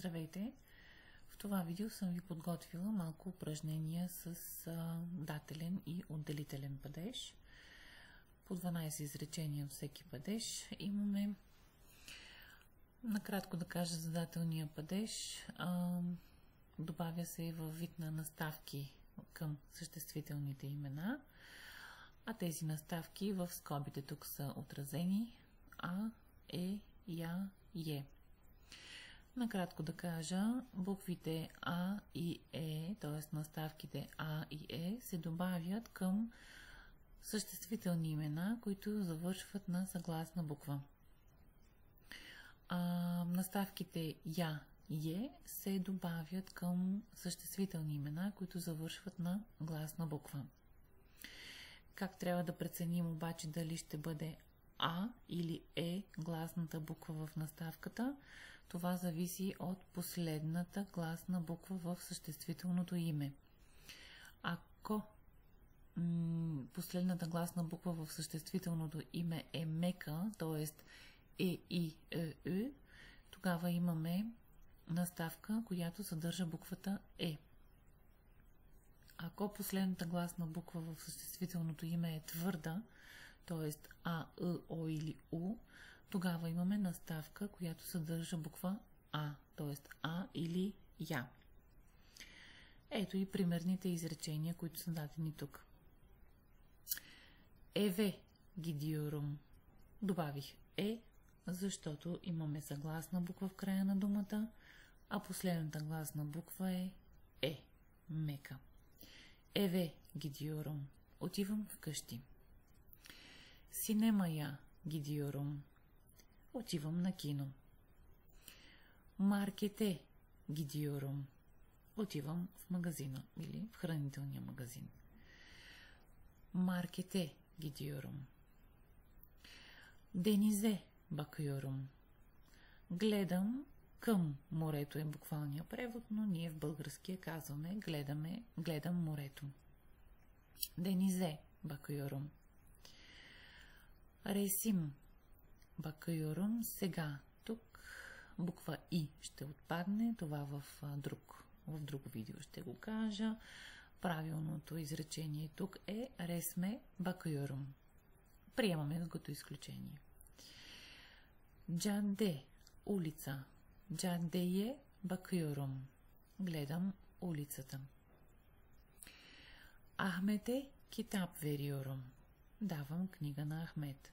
Здравейте! В това видео съм ви подготвила малко упражнения с дателен и отделителен падеж. По 12 изречения от всеки падеж имаме. Накратко да кажа за дателния падеж. Добавя се във вид на наставки към съществителните имена, а тези наставки в скобите тук са отразени А, Е, Я, Е. Накратко да кажа, буквите А и Е, т.е. наставките А и Е, се добавят към съществителни имена, които завършват на съгласна буква. Наставките Я и Е се добавят към съществителни имена, които завършват на гласна буква. Как трябва да преценим обаче дали ще бъде А или Е гласната буква в наставката? Това зависи от последната гласна буква в съществителното име. Ако последната гласна буква в съществителното име е мека, т.е. Е, И, Е, тогава имаме наставка, която съдържа буквата Е. Ако последната гласна буква в съществителното име е твърда, т.е. А, Е, О или У, тогава имаме наставка, която съдържа буква А, т.е. А или Я. Ето и примерните изречения, които са дадени тук. Еве гидиорум. Добавих Е, защото имаме съгласна буква в края на думата, а последната гласна буква е мека. Еве гидиорум. Отивам вкъщи. Синемая гидиорум. Отивам на кино. Маркете гидиорум. Отивам в магазина или в хранителния магазин. Маркете гидиорум. Денизе бакюрум. Гледам към морето е буквалния превод, но ние в българския казваме гледам морето. Денизе бакюрум. Ресим бакюрум. Сега тук буква И ще отпадне. Това в друго видео ще го кажа. Правилното изречение тук е ресме бакюрум. Приемаме го като изключение. Джаде улица. Джадее бакюрум. Гледам улицата. Ахмете китаб вериорум. Давам книга на Ахмет.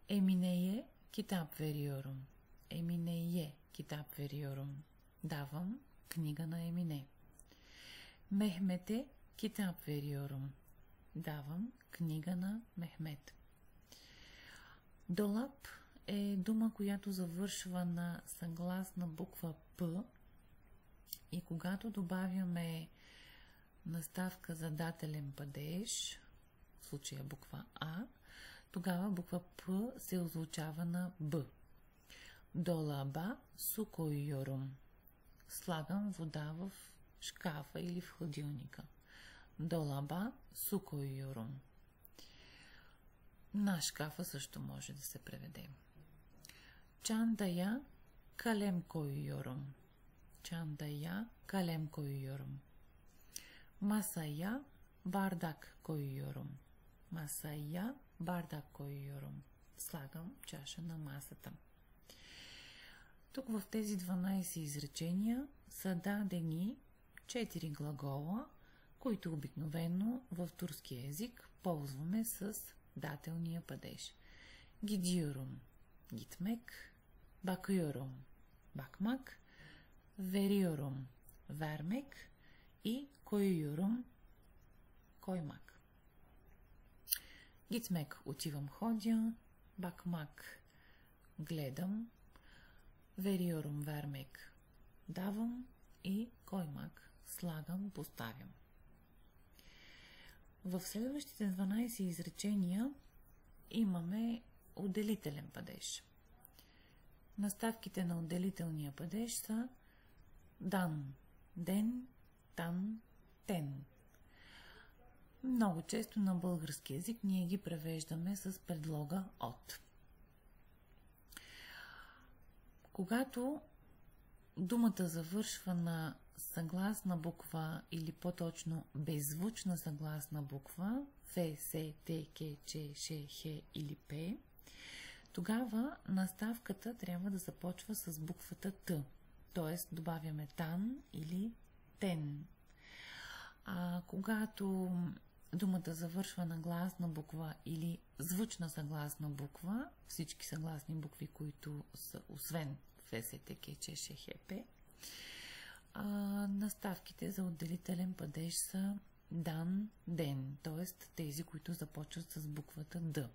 Еминее китаб вериорум. Еминее китаб вериорум. Давам книга на Емине. Мехмете китаб вериорум. Давам книга на Мехмет. Долап е дума, която завършва на съгласна буква П, и когато добавяме наставка за дателен падеж, в случая буква А, тогава буква П се озвучава на Б. Долаба сукойорум. Слагам вода в шкафа или в хладилника. Долаба сукойорум. На шкафа също може да се преведе. Чандая калем койорум. Чандая калем койорум. Масая бардак койорум. Масая бардак койорум. Слагам чаша на масата. Тук в тези 12 изречения са дадени 4 глагола, които обикновено в турски език ползваме с дателния падеж. Гидиорум – гитмек, бакюрум – бакмак, вериорум – вермек и койорум – коймак. Гитмек – отивам ходя, бакмак – гледам, вериорум – вермек – давам и коймак – слагам, поставям. В следващите 12 изречения имаме отделителен падеж. Наставките на отделителния падеж са дан, ден, тан, тен. Много често на български език ние ги превеждаме с предлога от. Когато думата завършва на съгласна буква или по-точно беззвучна съгласна буква Ф, С, Т, К, Ч, Ш, Х или П, тогава наставката трябва да започва с буквата Т, т.е. добавяме тан или тен. А когато думата завършва на гласна буква или звучна съгласна буква, всички съгласни букви, които са освен Ф, С, Т, К, Ч, Ш, Х, П, наставките за отделителен падеж са дан, ден, т.е. тези, които започват с буквата Д.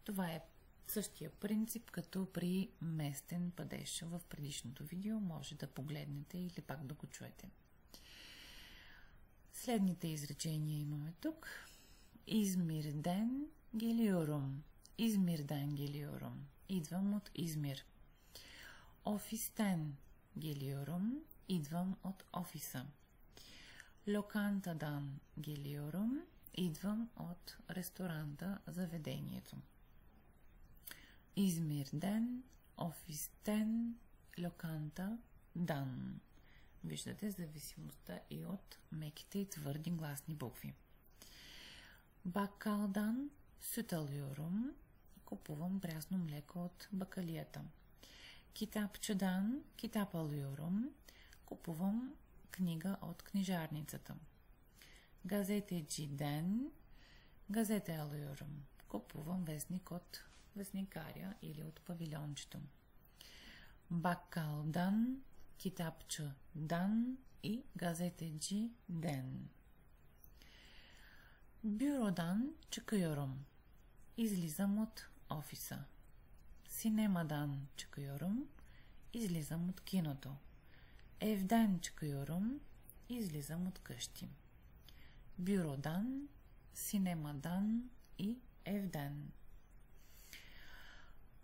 Това е същия принцип, като при местен падеж. В предишното видео може да погледнете или пак да го чуете. Следните изречения имаме тук. Измирден гелиорум. Измирден гелиорум. Идвам от Измир. Офистен гелиорум. Идвам от офиса. Локантадан гелиорум. Идвам от ресторанта, заведението. Измирден, офистен, локанта, дан. Виждате зависимостта и от меките и твърди гласни букви. Бакалдан, сюталиорум. Купувам прясно млеко от бакалията. Китапчадан, китапалиорум. Купувам книга от книжарницата. Газете джиден, газете алиорум. Купувам вестник от вестникаря или от павилиончето. Бакалдан, китапча дан и газетеджи ден. Бюродан чакайорум. Излизам от офиса. Синемадан чакайорум. Излизам от киното. Евдан чакайорум. Излизам от къщи. Бюродан, синемадан и евдан.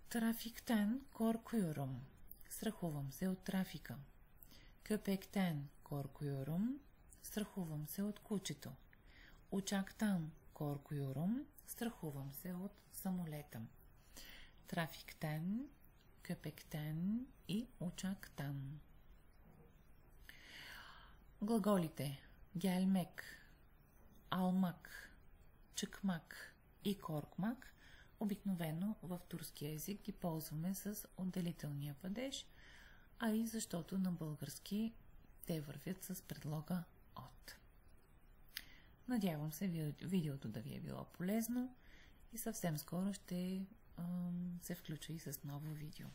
Трафиктен коркуйорум. Страхувам се от трафика. Köpekten korkuyorum. Страхувам се от кучето. Uçaktan korkuyorum. Страхувам се от самолета. Trafikten, köpekten и uçaktan. Глаголите gelmek, almak, çıkmak и korkmak обикновено в турски език ги ползваме с отделителния падеж, а и защото на български те вървят с предлога от. Надявам се видеото да ви е било полезно и съвсем скоро ще се включа и с ново видео.